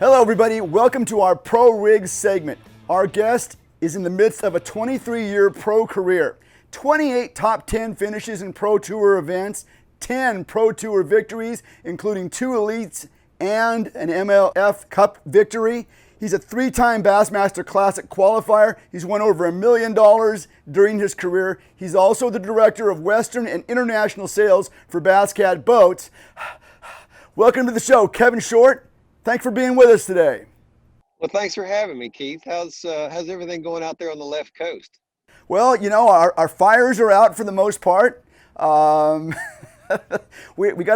Hello, everybody. Welcome to our Pro Rigs segment. Our guest is in the midst of a 23-year pro career, 28 top 10 finishes in Pro Tour events, 10 Pro Tour victories, including 2 elites and an MLF Cup victory. He's a 3-time Bassmaster Classic qualifier. He's won over $1 million during his career. He's also the director of Western and International Sales for Basscat Boats. Welcome to the show, Kevin Short. Thanks for being with us today. Well, thanks for having me, Keith. How's everything going out there on the left coast? Well, you know, our fires are out for the most part. We got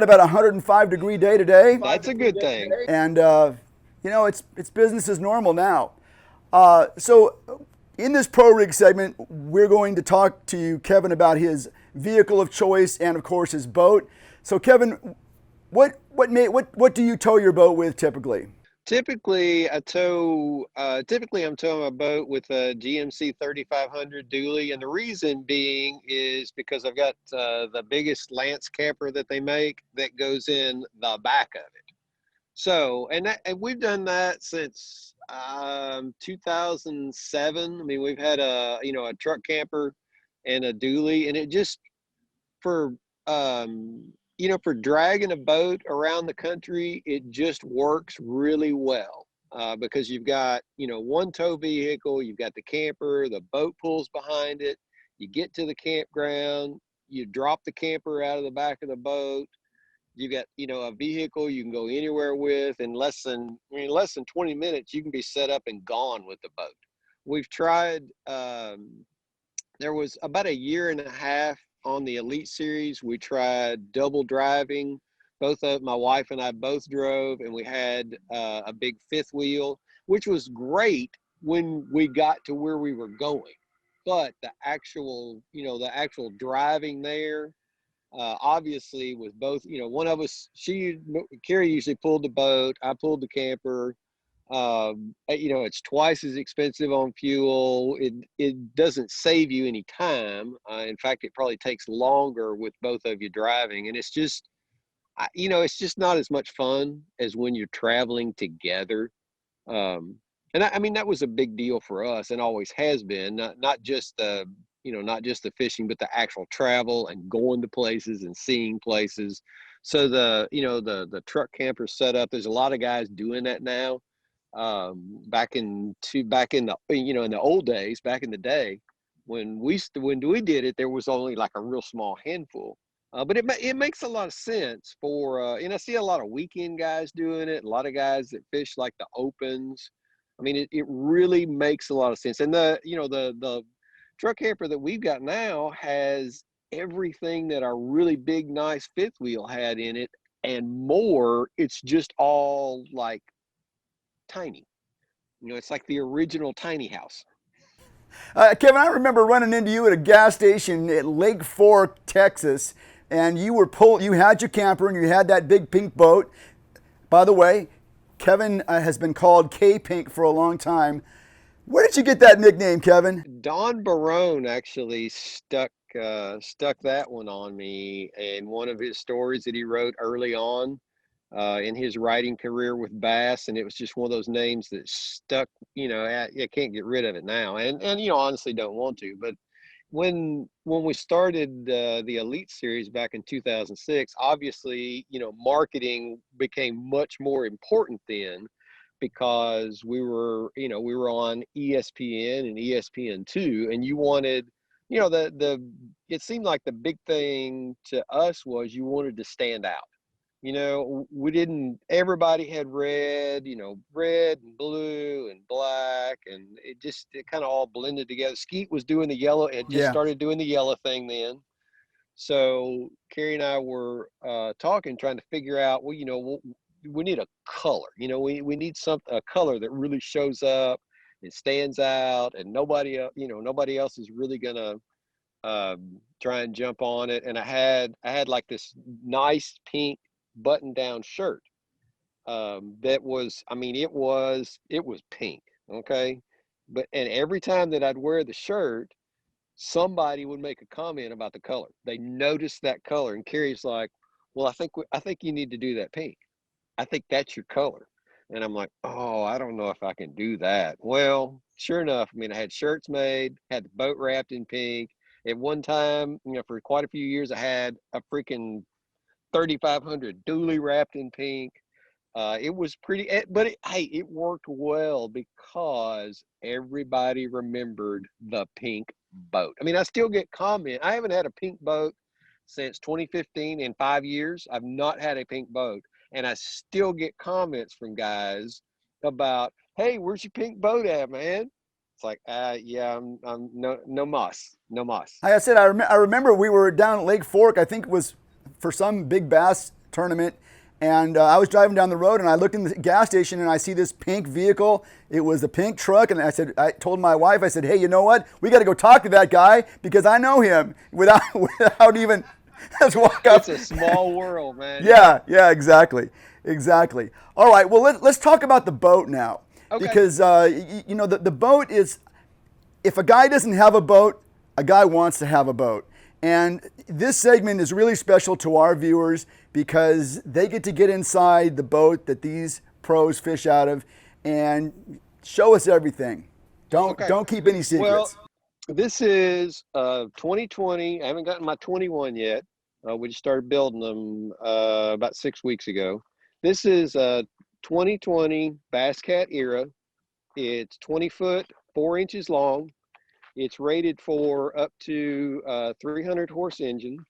about a 105-degree day today. That's a good thing. And, you know, it's business as normal now. So in this Pro Rig segment, we're going to talk to you, Kevin, about his vehicle of choice and, of course, his boat. So, Kevin, what do you tow your boat with typically? Typically, I'm towing my boat with a GMC 3500 dually, and the reason being is because I've got the biggest Lance camper that they make that goes in the back of it. So, and we've done that since 2007. I mean, we've had a truck camper and a dually, and it just for for dragging a boat around the country, it just works really well because you've got, one tow vehicle, you've got the camper, the boat pulls behind it, you get to the campground, you drop the camper out of the back of the boat, you got, a vehicle you can go anywhere with in less than 20 minutes, you can be set up and gone with the boat. We've tried, there was about a year and a half on the Elite Series, we tried double driving. My wife and I both drove, and we had a big fifth wheel, which was great when we got to where we were going. But the actual driving there, obviously with both, one of us, Carrie usually pulled the boat, I pulled the camper. It's twice as expensive on fuel. It doesn't save you any time. In fact, it probably takes longer with both of you driving, and it's just not as much fun as when you're traveling together. And I mean, that was a big deal for us and always has been, not just the fishing, but the actual travel and going to places and seeing places. So the truck camper setup, there's a lot of guys doing that now. Back in the old days, back in the day, when we did it, there was only like a real small handful. But it makes a lot of sense for, and I see a lot of weekend guys doing it, a lot of guys that fish like the opens. I mean, it really makes a lot of sense. And the truck camper that we've got now has everything that our really big, nice fifth wheel had in it and more. It's just all like tiny. It's like the original tiny house. Kevin, I remember running into you at a gas station at Lake Fork, Texas, and you had your camper and you had that big pink boat. By the way, Kevin has been called K-Pink for a long time. Where did you get that nickname, Kevin? Don Barone actually stuck that one on me in one of his stories that he wrote early on in his writing career with bass, and it was just one of those names that stuck. You can't get rid of it now, and honestly don't want to. But when we started the Elite Series back in 2006, obviously marketing became much more important then, because we were on ESPN and ESPN2, and you wanted, it seemed like the big thing to us was you wanted to stand out. Everybody had red and blue and black, and it kind of all blended together. Skeet was doing the yellow, it just started doing the yellow thing then. So Carrie and I were talking, trying to figure out, we need a color. We need a color that really shows up and stands out, and nobody else is really gonna try and jump on it. And I had like this nice pink button-down shirt that was, it was pink, okay? And every time that I'd wear the shirt, somebody would make a comment about the color. They noticed that color, and Carrie's like, well, I think you need to do that pink. I think that's your color. And I'm like, oh, I don't know if I can do that. Well, sure enough, I mean, I had shirts made, had the boat wrapped in pink. At one time, for quite a few years, I had a freaking 3,500 dually wrapped in pink. It was pretty, but hey, it worked well because everybody remembered the pink boat. I mean, I still get comment. I haven't had a pink boat since 2015. In 5 years. I've not had a pink boat, and I still get comments from guys about, "Hey, where's your pink boat at, man?" It's like, yeah, I'm no moss, no moss. Like I said, I remember we were down at Lake Fork. I think it was for some big bass tournament, and I was driving down the road, and I looked in the gas station, and I see this pink vehicle. It was a pink truck, and I told my wife, I said, "Hey, you know what? We got to go talk to that guy because I know him." Without even let's walk up. It's a small world, man. Yeah, exactly. All right, well let's talk about the boat now, Okay. because the boat is, if a guy doesn't have a boat, a guy wants to have a boat. And this segment is really special to our viewers because they get to get inside the boat that these pros fish out of and show us everything. Don't keep any Well, secrets. this is 2020. I haven't gotten my 21 yet. We just started building them about 6 weeks ago. This is 2020 Bass Cat Era. It's 20 foot, 4 inches long. It's rated for up to 300 horse engine.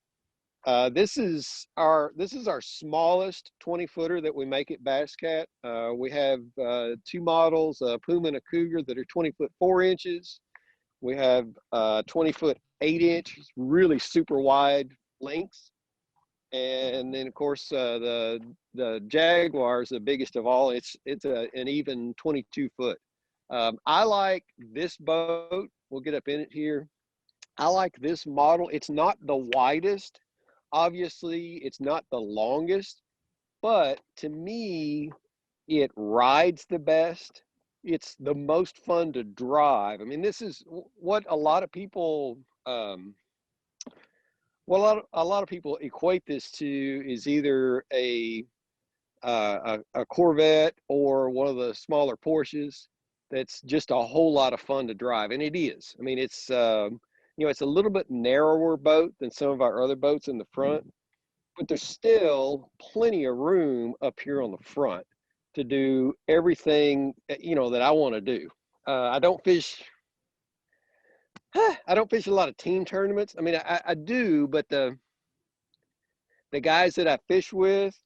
This is our smallest 20 footer that we make at Bass Cat. We have two models, a Puma and a Cougar, that are 20 foot 4 inches. We have 20 foot 8 inch, really super wide lengths. And then of course the Jaguar is the biggest of all. It's an even 22 foot. I like this boat. We'll get up in it here. I like this model. It's not the widest. Obviously, it's not the longest, but to me, it rides the best. It's the most fun to drive. I mean, this is what a lot of people, a lot of people equate this to is either a Corvette or one of the smaller Porsches. That's just a whole lot of fun to drive, and it is. I mean, it's a little bit narrower boat than some of our other boats in the front, but there's still plenty of room up here on the front to do everything that I want to do. I don't fish. I don't fish a lot of team tournaments. I mean, I do, but the guys that I fish with,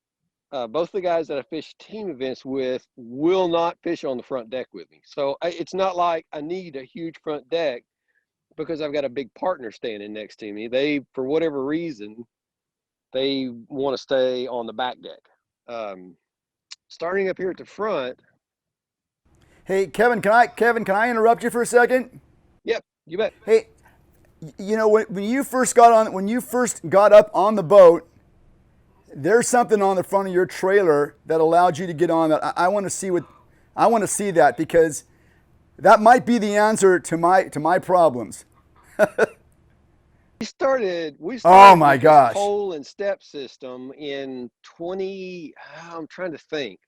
both the guys that I fish team events with, will not fish on the front deck with me. So it's not like I need a huge front deck because I've got a big partner standing next to me. They, for whatever reason, they want to stay on the back deck. Starting up here at the front. Hey, Kevin, can I interrupt you for a second? Yep, you bet. Hey, when you first got up on the boat, there's something on the front of your trailer that allowed you to get on that. I want to see that because that might be the answer to my problems. We started Oh my with this gosh. pole and step system in I'm trying to think,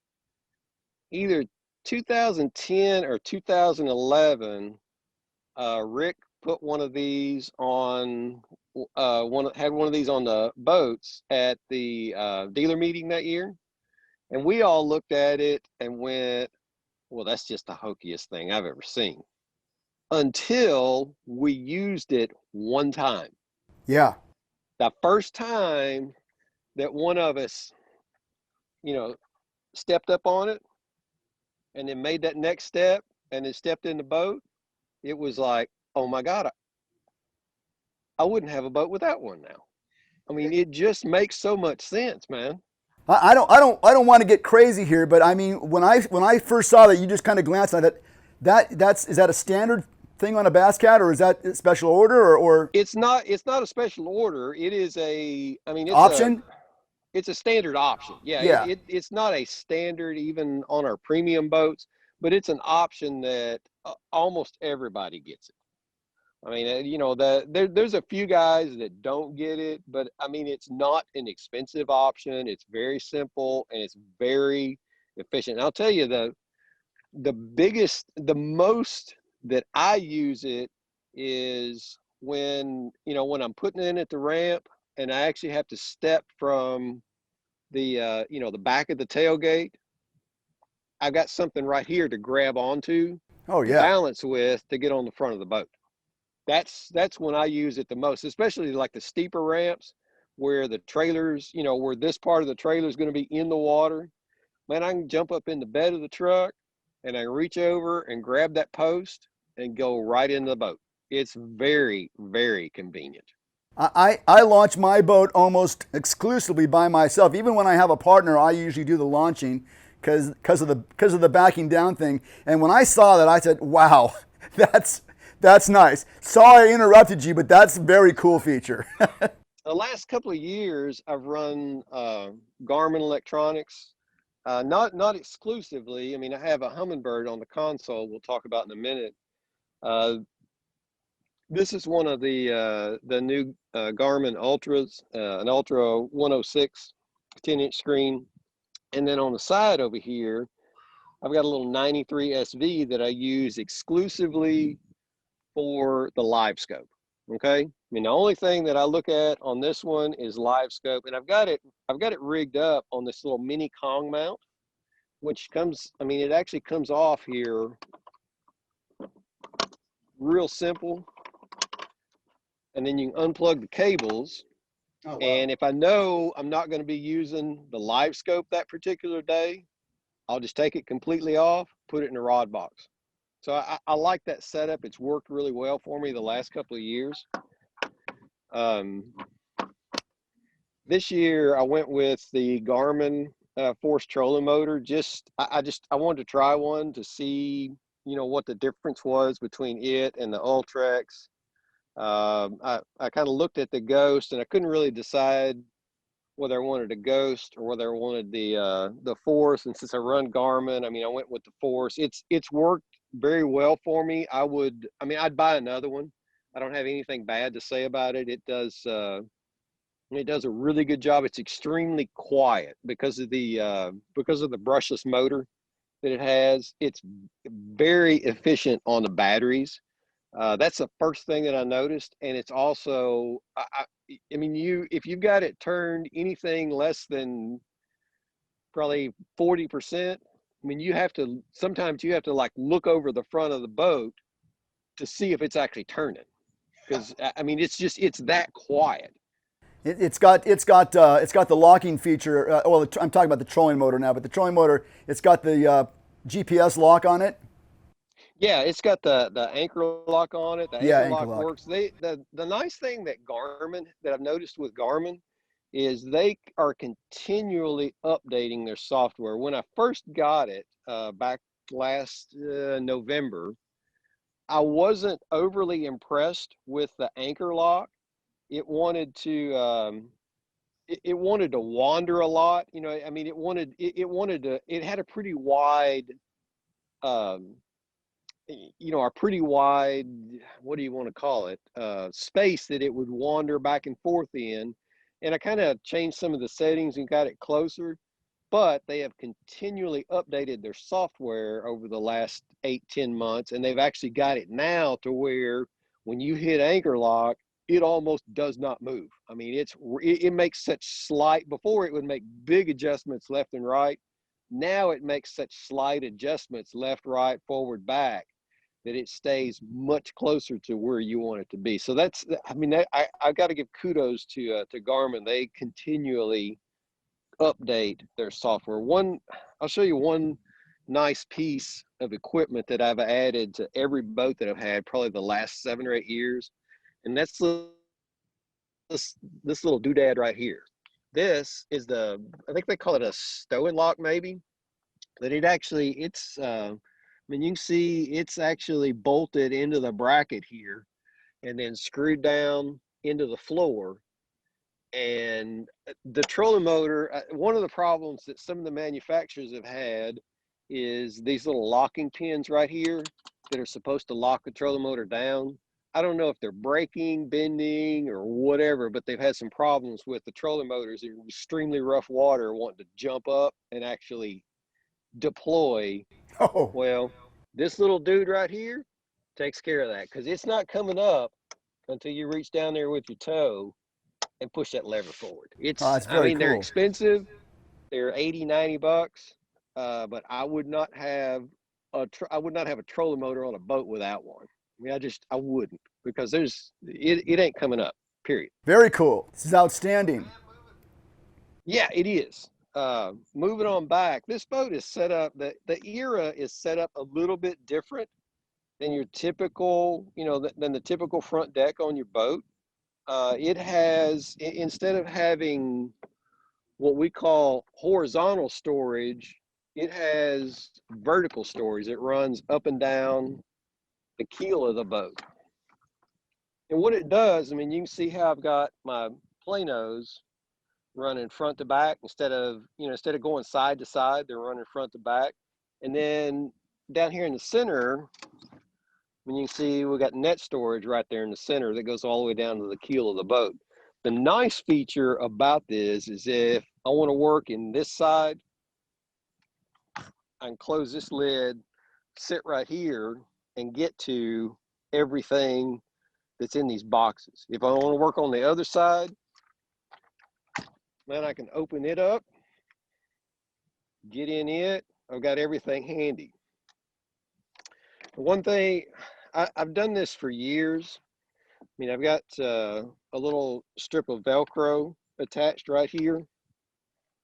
either 2010 or 2011. Rick put one of these on had one of these on the boats at the dealer meeting that year, and we all looked at it and went, well, that's just the hokiest thing I've ever seen, until we used it one time. Yeah. The first time that one of us, stepped up on it and then made that next step and then stepped in the boat, it was like, oh my God, I wouldn't have a boat without one now. I mean, it just makes so much sense, man. I don't want to get crazy here, but I mean, when I first saw that, you just kind of glanced at it. Is that a standard thing on a Bass Cat, or is that a special order, or It's not a special order. It is option? it's a standard option. Yeah, Yeah. it's not a standard even on our premium boats, but it's an option that almost everybody gets it. I mean, there's a few guys that don't get it, but I mean, it's not an expensive option. It's very simple and it's very efficient. And I'll tell you, the most that I use it is when, when I'm putting it in at the ramp and I actually have to step from the, the back of the tailgate. I've got something right here to grab onto, Oh to yeah. balance with, to get on the front of the boat. That's when I use it the most, especially like the steeper ramps where the trailers, where this part of the trailer is going to be in the water. Man, I can jump up in the bed of the truck and I can reach over and grab that post and go right into the boat. It's very, very convenient. I launch my boat almost exclusively by myself. Even when I have a partner, I usually do the launching because of the backing down thing. And when I saw that, I said, "Wow, that's nice." Sorry I interrupted you, but that's a very cool feature. The last couple of years, I've run Garmin electronics, not exclusively. I mean, I have a Humminbird on the console. We'll talk about in a minute. Uh, this is one of the new Garmin Ultras, an Ultra 106 10-inch screen. And then on the side over here, I've got a little 93 SV that I use exclusively for the live scope. Okay. I mean, the only thing that I look at on this one is live scope, and I've got it rigged up on this little mini Kong mount, which comes, I mean, it actually comes off here real simple. And then you can unplug the cables. Oh, wow. And if I know I'm not going to be using the live scope that particular day, I'll just take it completely off, put it in a rod box. So I like that setup. It's worked really well for me the last couple of years. This year I went with the Garmin force trolling motor. I wanted to try one to see, what the difference was between it and the Ultrex. I kind of looked at the Ghost and I couldn't really decide whether I wanted a Ghost or whether I wanted the Force. And since I run Garmin, I mean, I went with the Force. It's worked very well for me. I'd buy another one. I don't have anything bad to say about it. It does a really good job. It's extremely quiet because of the brushless motor that it has. It's very efficient on the batteries. That's the first thing that I noticed, and it's also, I mean, if you've got it turned anything less than probably 40%, I mean, sometimes you have to like look over the front of the boat to see if it's actually turning, because I mean, it's that quiet. It's got the locking feature. Well, I'm talking about the trolling motor now, but the trolling motor, it's got the GPS lock on it. Yeah, it's got the anchor lock on it. The Yeah, anchor ankle lock lock. works. The nice thing that I've noticed with Garmin is they are continually updating their software. When I first got it back last November, I wasn't overly impressed with the anchor lock. It wanted to it wanted to wander a lot. I mean, it had a pretty wide um, a pretty wide, what do you want to call it, space that it would wander back and forth in. And I kind of changed some of the settings and got it closer, but they have continually updated their software over the last 8-10 months. And they've actually got it now to where when you hit anchor lock, it almost does not move. I mean, it makes such slight, before it would make big adjustments left and right. Now it makes such slight adjustments left, right, forward, back, that it stays much closer to where you want it to be. So I mean, I've got to give kudos to Garmin. They continually update their software. I'll show you one nice piece of equipment that I've added to every boat that I've had probably the last 7 or 8 years. And that's this little doodad right here. This is I think they call it a stow and lock maybe, but I mean, you can see it's actually bolted into the bracket here and then screwed down into the floor. And the trolling motor, one of the problems that some of the manufacturers have had is these little locking pins right here that are supposed to lock the trolling motor down. I don't know if they're breaking, bending, or whatever, but they've had some problems with the trolling motors in extremely rough water wanting to jump up and actually deploy. Oh, Well, this little dude right here takes care of that, because it's not coming up until you reach down there with your toe and push that lever forward. oh, It's, that's I very mean, they're cool. expensive. They're 80, $90. But I would not have a trolling motor on a boat without one. I mean, I wouldn't, because it ain't coming up, period. Very cool. This is outstanding. Yeah, it is. Moving on back, this boat is set up, the era is set up a little bit different than your typical, than the typical front deck on your boat. It has, instead of having what we call horizontal storage, it has vertical storage. It runs up and down the keel of the boat. And what it does, I mean, you can see how I've got my planos running front to back instead of going side to side, they're running front to back. And then down here in the center, when you can see we got net storage right there in the center that goes all the way down to the keel of the boat. The nice feature about this is if I want to work in this side, I can close this lid, sit right here, and get to everything that's in these boxes. If I want to work on the other side, then I can open it up, get in it. I've got everything handy. One thing, I've done this for years. I mean, I've got a little strip of Velcro attached right here.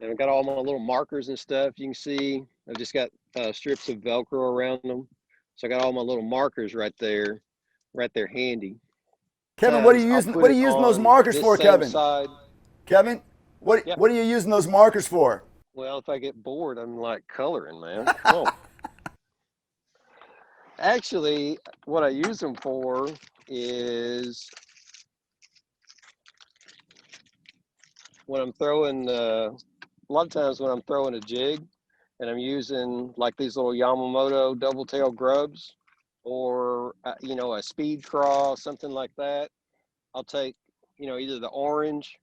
And I've got all my little markers and stuff. You can see I've just got strips of Velcro around them. So I got all my little markers right there handy. Kevin, Sometimes I'll what put are it you using those on markers this for, same Kevin? side. Kevin, Yeah. what are you using those markers for? Well, if I get bored, I'm like coloring, man. Come on. Actually, what I use them for is when I'm throwing, a lot of times when I'm throwing a jig and I'm using like these little Yamamoto double tail grubs or, a speed craw, something like that, I'll take, either the orange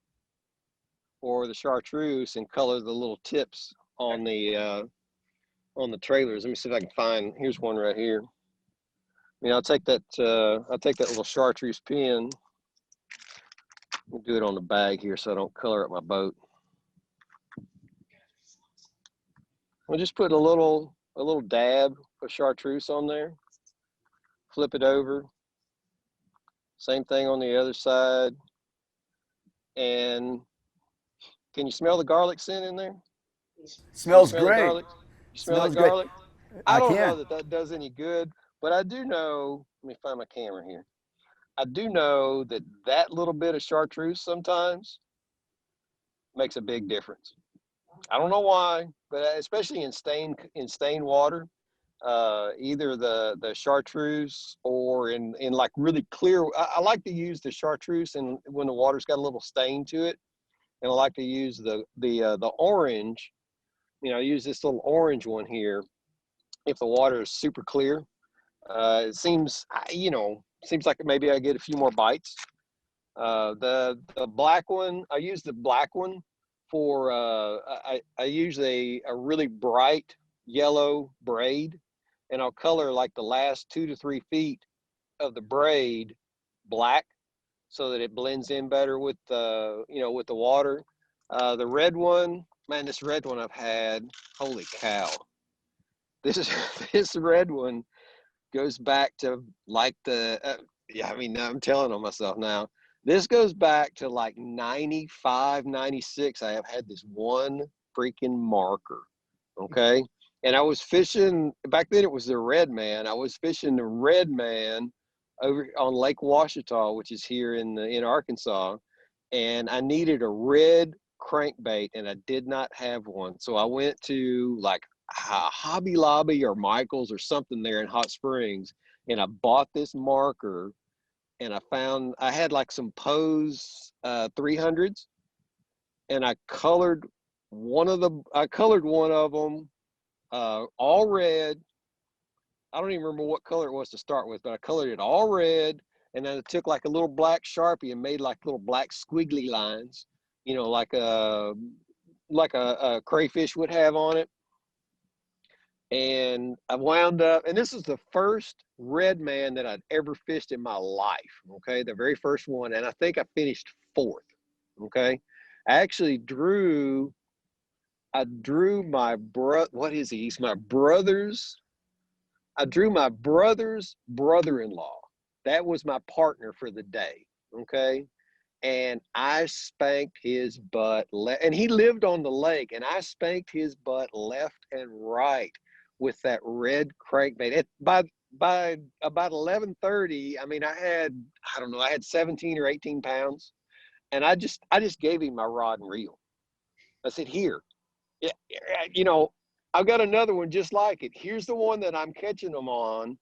or the chartreuse and color the little tips on the trailers. Let me see if I can find, here's one right here. I'll take that little chartreuse pen. We'll do it on the bag here so I don't color up my boat. I'll just put a little dab of chartreuse on there. Flip it over. Same thing on the other side. And can you smell the garlic scent in there? Can you Smells smell the great. garlic? You smell that Smells great. garlic? I I don't know can. that does any good, but I do know, let me find my camera here. I do know that little bit of chartreuse sometimes makes a big difference. I don't know why, but especially in stained water, either the chartreuse or in like really clear. I like to use the chartreuse and when the water's got a little stain to it, and I like to use the orange. I use this little orange one here if the water is super clear. It seems like maybe I get a few more bites. The black one, I use the black one for I use a really bright yellow braid, and I'll color like the last 2 to 3 feet of the braid black so that it blends in better with with the water. The red one, man, this red one I've had, holy cow. This is this red one goes back to like yeah, I mean, I'm telling on myself now. This goes back to like 95, 96. I have had this one freaking marker. Okay. And I was fishing back then, it was the Red Man. I was fishing the Red Man over on Lake Washita, which is here in Arkansas. And I needed a red crankbait and I did not have one. So I went to like Hobby Lobby or Michael's or something there in Hot Springs, and I bought this marker, and I had like some Pose 300s, and I colored one of them all red. I don't even remember what color it was to start with, but I colored it all red, and then I took like a little black Sharpie and made like little black squiggly lines, like a crayfish would have on it. And I wound up, and this is the first red man that I'd ever fished in my life. Okay, the very first one, and I think I finished fourth. Okay, I actually drew. I drew my bro. What is he? He's my brother's. I drew my brother's brother-in-law. That was my partner for the day. Okay, and I spanked his butt. And he lived on the lake, and I spanked his butt left and right with that red crankbait. By about 11:30, I mean, I don't know, I had 17 or 18 pounds, and I just gave him my rod and reel. I said, here, yeah, you know, I've got another one just like it. Here's the one that I'm catching them on.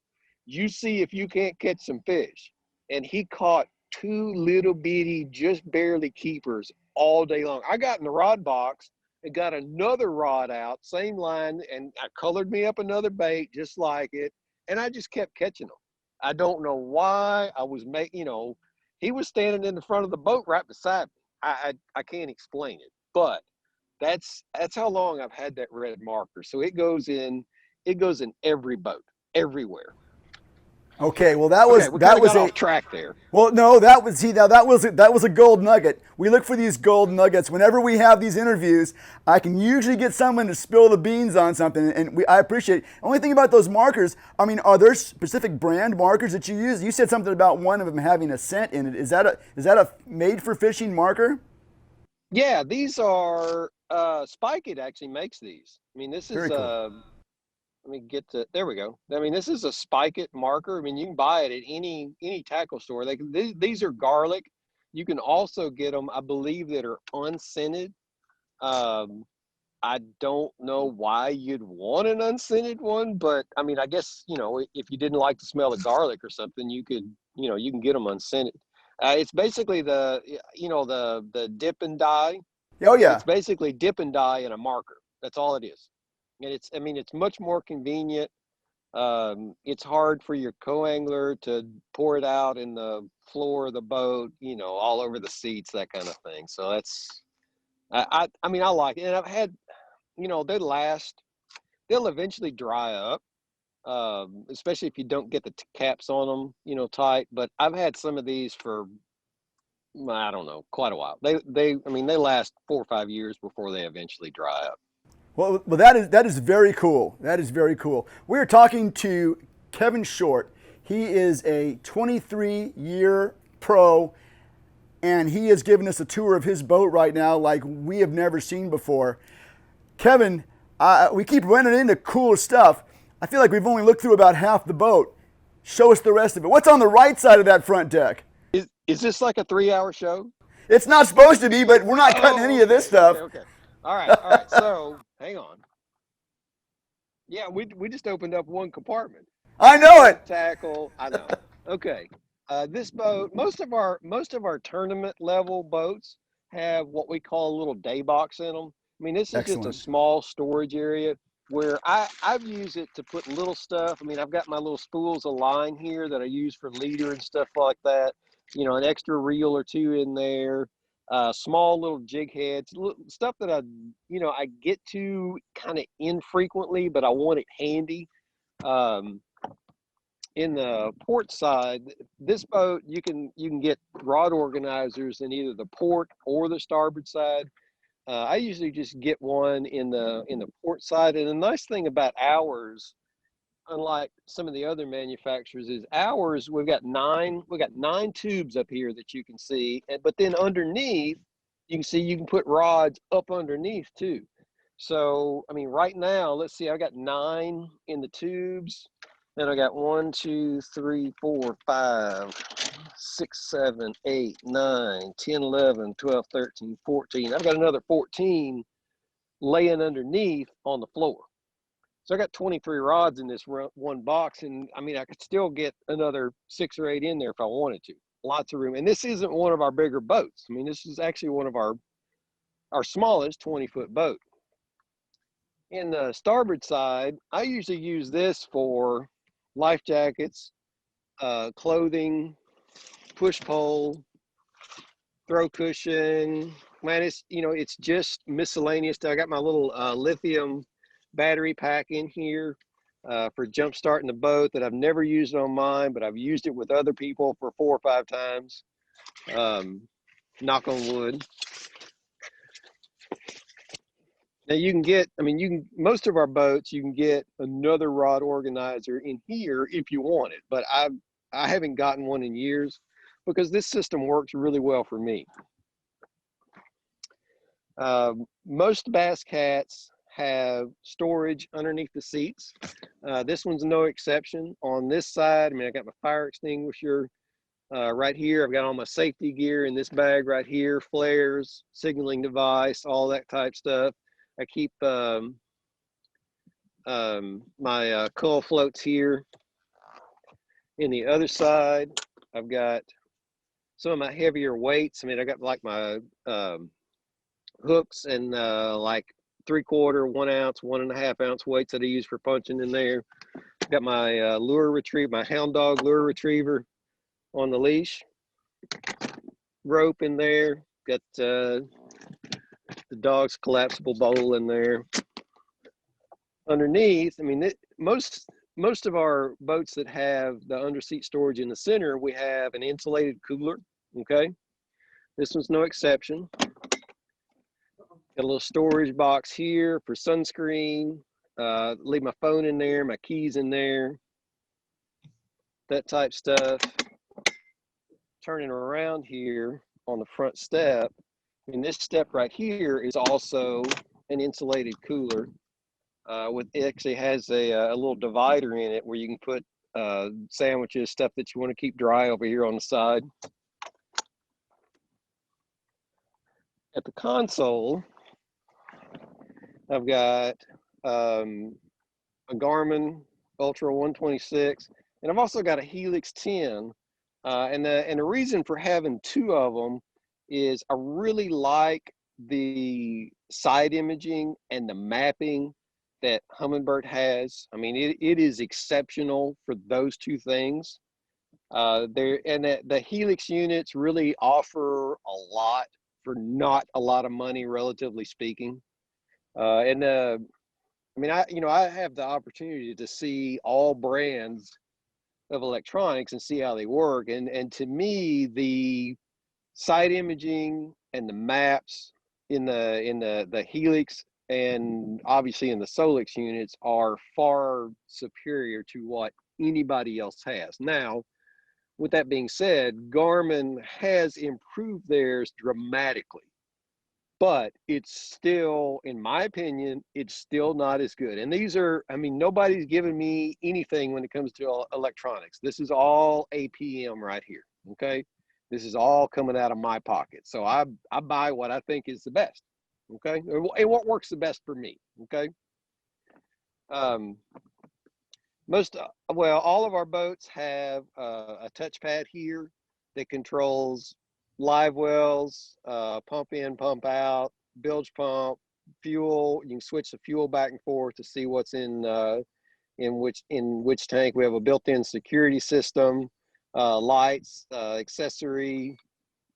You see if you can't catch some fish. And he caught two little bitty, just barely keepers all day long. I got in the rod box and got another rod out, same line, and I colored me up another bait just like it. And I just kept catching them. I don't know why. I was he was standing in the front of the boat right beside me. I can't explain it, but that's how long I've had that red marker. So it goes in every boat, everywhere. Okay, well Okay, we kind that of was got a off track there. well, no, that was a gold nugget. We look for these gold nuggets whenever we have these interviews. I can usually get someone to spill the beans on something, and I appreciate it. Only thing about those markers, I mean, are there specific brand markers that you use? You said something about one of them having a scent in it. Is that a made for fishing marker? Yeah, these are Spike It actually makes these. I mean, this is Very cool. let me get to there we go. I mean, this is a Spike It marker. I mean, you can buy it at any tackle store. These are garlic. You can also get them, I believe, that are unscented. Um, I don't know why you'd want an unscented one, but I mean, I guess, if you didn't like the smell of garlic or something, you can get them unscented. It's basically the dip and dye. Oh yeah. It's basically dip and dye and a marker. That's all it is. And it's much more convenient. It's hard for your co-angler to pour it out in the floor of the boat, all over the seats, that kind of thing. So I mean, I like it. And I've had, they'll eventually dry up, especially if you don't get the caps on them, tight. But I've had some of these for, I don't know, quite a while. I mean, they last 4 or 5 years before they eventually dry up. Well, that is very cool. That is very cool. We are talking to Kevin Short. He is a 23-year pro, and he has given us a tour of his boat right now like we have never seen before. Kevin, we keep running into cool stuff. I feel like we've only looked through about half the boat. Show us the rest of it. What's on the right side of that front deck? Is this like a 3-hour show? It's not supposed to be, but we're not cutting Oh, any of this okay, stuff. okay, okay. All right. So hang on. Yeah, we just opened up one compartment. I know it. Tackle. I know. Okay. This boat, most of our tournament level boats have what we call a little day box in them. I mean, this is just a Excellent. small storage area where I've used it to put little stuff. I mean, I've got my little spools of line here that I use for leader and stuff like that. An extra reel or two in there. Small little jig heads, stuff that I get to kind of infrequently, but I want it handy. Um, in the port side, this boat you can get rod organizers in either the port or the starboard side. I usually just get one in the port side, and the nice thing about ours, unlike some of the other manufacturers, is ours we got nine tubes up here that you can see, but then underneath you can see you can put rods up underneath too. So I mean, right now, let's see, I got 9 in the tubes. Then I got 1, 2, 3, 4, 5, 6, 7, 8, 9, 10, 11, 12, 13, 14. I've got another 14 laying underneath on the floor. So I got 23 rods in this one box, and I mean, I could still get another 6 or 8 in there if I wanted to. Lots of room. And this isn't one of our bigger boats. I mean, this is actually one of our smallest 20-foot boat. In the starboard side, I usually use this for life jackets, clothing, push pole, throw cushion. Man, it's just miscellaneous stuff. I got my little lithium battery pack in here for jump starting the boat that I've never used on mine, but I've used it with other people for 4 or 5 times. Knock on wood. Now you can get, most of our boats, you can get another rod organizer in here if you want it, but I haven't gotten one in years because this system works really well for me. Most bass cats have storage underneath the seats. This one's no exception. On this side, I got my fire extinguisher right here. I've got all my safety gear in this bag right here, flares, signaling device, all that type stuff. I keep my cull floats here. In the other side, I've got some of my heavier weights. I got like my hooks and like 3/4, 1 ounce, 1.5 ounce weights that I use for punching in there. Got my lure retriever, my hound dog lure retriever on the leash. Rope in there. Got the dog's collapsible bowl in there. Underneath, most of our boats that have the underseat storage in the center, we have an insulated cooler. Okay, this one's no exception. Got a little storage box here for sunscreen. Leave my phone in there, my keys in there, that type stuff. Turning around here on the front step, this step right here is also an insulated cooler. It actually has a little divider in it where you can put sandwiches, stuff that you want to keep dry over here on the side. At the console, I've got a Garmin Ultra 126, and I've also got a Helix 10. And the reason for having 2 of them is I really like the side imaging and the mapping that Humminbird has. It is exceptional for those 2 things. The Helix units really offer a lot for not a lot of money, relatively speaking. I have the opportunity to see all brands of electronics and see how they work. And to me, the side imaging and the maps in the Helix and obviously in the Solix units are far superior to what anybody else has. Now, with that being said, Garmin has improved theirs dramatically, but it's still, in my opinion, it's still not as good. And these are, nobody's giving me anything when it comes to electronics. This is all APM right here, okay? This is all coming out of my pocket. So I buy what I think is the best, okay? And what works the best for me, okay? All of our boats have a touchpad here that controls live wells, pump in, pump out, bilge pump, fuel. You can switch the fuel back and forth to see what's in which tank. We have a built-in security system, lights, accessory,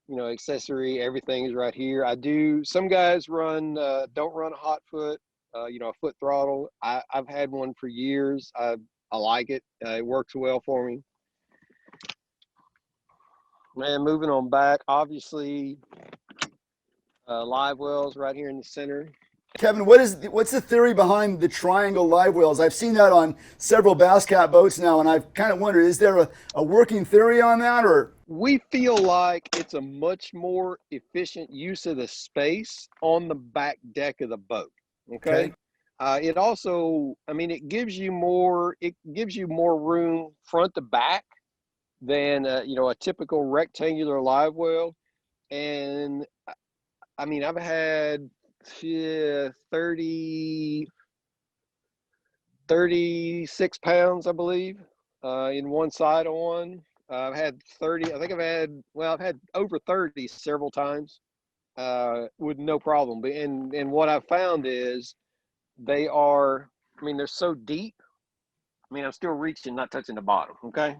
everything is right here. Some guys don't run a hot foot, a foot throttle. I've had one for years. I like it. It works well for me. Man, moving on back, obviously, live wells right here in the center. Kevin, what's the theory behind the triangle live wells? I've seen that on several Bass Cat boats now, and I've kind of wondered, is there a working theory on that? Or we feel like it's a much more efficient use of the space on the back deck of the boat. Okay. It also, it gives you more room front to back than a typical rectangular live well. And I've had 36 pounds, I believe, in one side on. I've had 30. I think I've had over 30 several times with no problem. And what I've found is they are, they're so deep. I'm still reaching, not touching the bottom. Okay.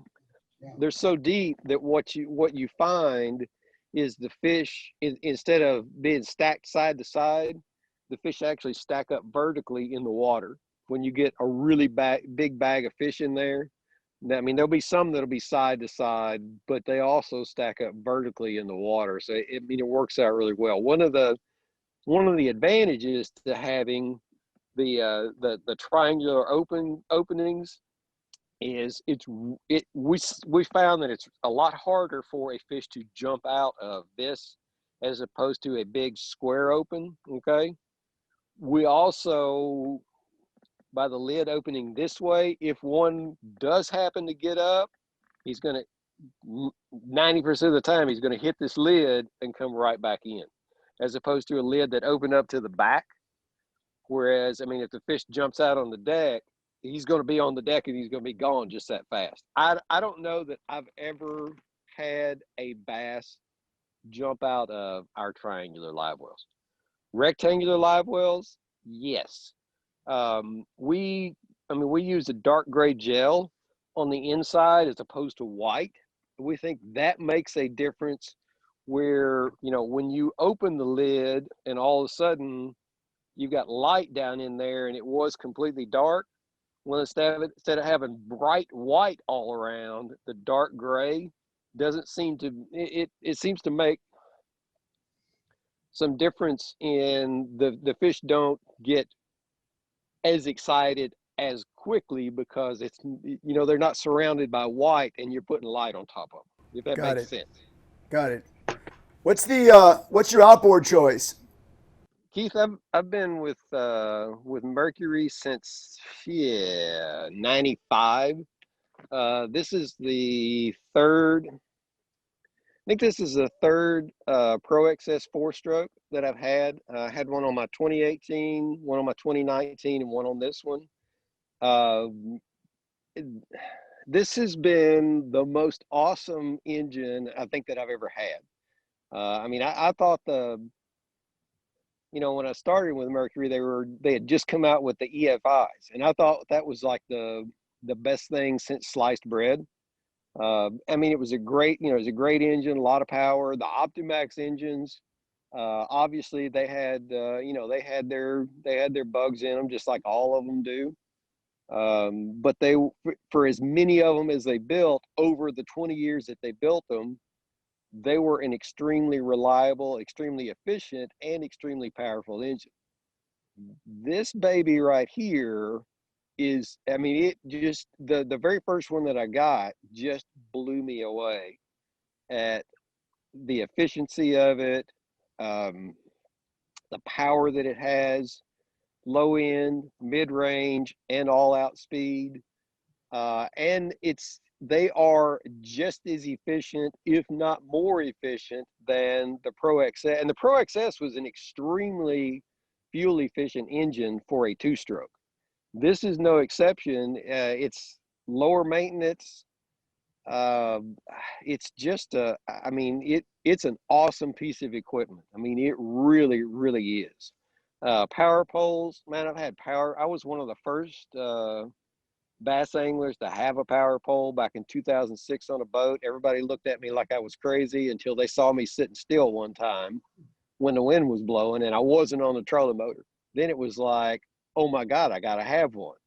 Yeah. They're so deep that what you find is the fish, instead of being stacked side to side, the fish actually stack up vertically in the water. when you get a really big bag of fish in there. I mean, there'll be some that'll be side to side, but they also stack up vertically in the water. So I mean, it works out really well. One of the advantages to having the triangular openings is we found that it's a lot harder for a fish to jump out of this as opposed to a big square open. Okay. We also, by the lid opening this way, if one does happen to get up, he's going to 90% of the time he's going to hit this lid and come right back in, as opposed to a lid that opened up to the back. Whereas, I mean, if the fish jumps out on the deck, he's going to be on the deck and he's going to be gone just that fast. I don't know that I've ever had a bass jump out of our triangular live wells. Rectangular live wells, yes. We use a dark gray gel on the inside as opposed to white. We think that makes a difference where, when you open the lid and all of a sudden you've got light down in there and it was completely dark. Well, instead of having bright white all around, the dark gray doesn't seem to, it seems to make some difference in the fish don't get as excited as quickly because it's, they're not surrounded by white and you're putting light on top of them, if that Got makes it. sense. Got it. What's your outboard choice? Keith, I've been with Mercury since 95. This is the third. I think this is the third Pro XS 4-stroke that I've had. I had one on my 2018, one on my 2019, and one on this one. This has been the most awesome engine I think that I've ever had. I mean, I thought when I started with Mercury, they had just come out with the EFIs, and I thought that was like the best thing since sliced bread. I mean, it was a great engine, a lot of power. The Optimax engines, obviously they had their bugs in them, just like all of them do. But for as many of them as they built over the 20 years that they built them, they were an extremely reliable, extremely efficient, and extremely powerful engine. This baby right here is, I mean, it just, the very first one that I got just blew me away at the efficiency of it, the power that it has, low end, mid range, and all out speed. And they are just as efficient, if not more efficient, than the Pro XS. And the Pro XS was an extremely fuel efficient engine for a 2-stroke. This is no exception. It's lower maintenance. It's just it's an awesome piece of equipment. I mean, it really, really is. Power poles, man, I've had power. I was one of the first bass anglers to have a power pole back in 2006 on a boat. Everybody looked at me like I was crazy until they saw me sitting still one time when the wind was blowing and I wasn't on the trolling motor. Then it was like, oh my God, I got to have one.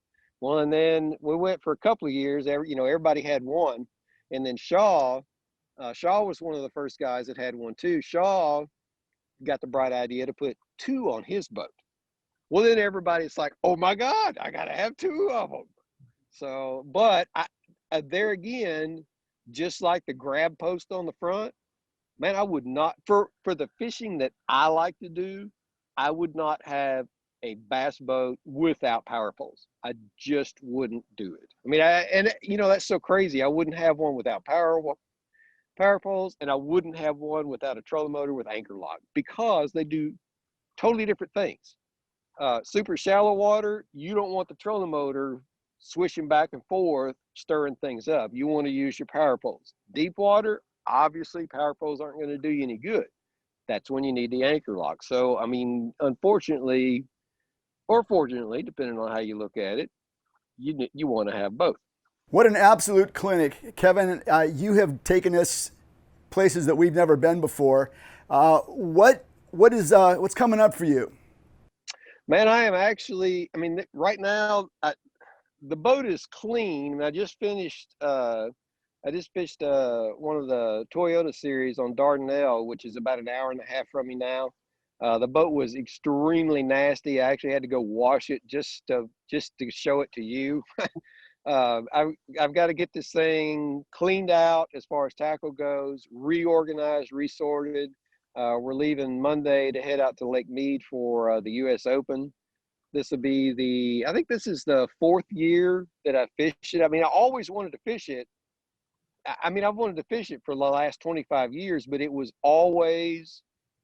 Well, and then we went for a couple of years. Everybody had one. And then Shaw was one of the first guys that had one too. Shaw got the bright idea to put 2 on his boat. Well, then everybody's like, oh my God, I got to have 2 of them. So, but there again, just like the grab post on the front, man, I would not, for the fishing that I like to do, I would not have a bass boat without power poles. I just wouldn't do it. I mean, that's so crazy. I wouldn't have one without power poles, and I wouldn't have one without a trolling motor with anchor lock, because they do totally different things. Super shallow water, you don't want the trolling motor swishing back and forth, stirring things up. You want to use your power poles. Deep water, obviously power poles aren't going to do you any good. That's when you need the anchor lock. So, I mean, unfortunately, or fortunately, depending on how you look at it, you want to have both. What an absolute clinic. Kevin, you have taken us places that we've never been before. What's coming up for you? Man, I am actually, I mean, right now, the boat is clean. And I just fished one of the Toyota series on Dardanelle, which is about an hour and a half from me now. The boat was extremely nasty. I actually had to go wash it just to show it to you. I've got to get this thing cleaned out as far as tackle goes, reorganized, resorted. We're leaving Monday to head out to Lake Mead for the U.S. Open. This will be I think this is the fourth year that I fish it. I mean, I always wanted to fish it. I mean, I've wanted to fish it for the last 25 years, but it was always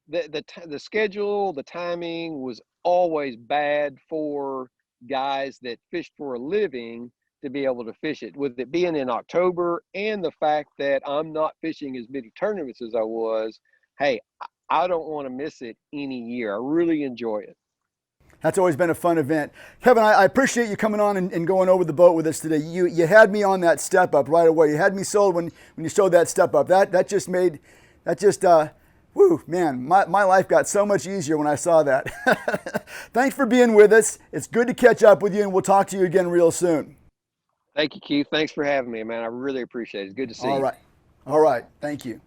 the schedule, the timing was always bad for guys that fished for a living to be able to fish it. With it being in October and the fact that I'm not fishing as many tournaments as I was, hey, I don't want to miss it any year. I really enjoy it. That's always been a fun event. Kevin, I appreciate you coming on and going over the boat with us today. You had me on that step up right away. You had me sold when you showed that step up. Woo, man, my life got so much easier when I saw that. Thanks for being with us. It's good to catch up with you, and we'll talk to you again real soon. Thank you, Keith. Thanks for having me, man. I really appreciate it. It's good to see you. All right. Thank you.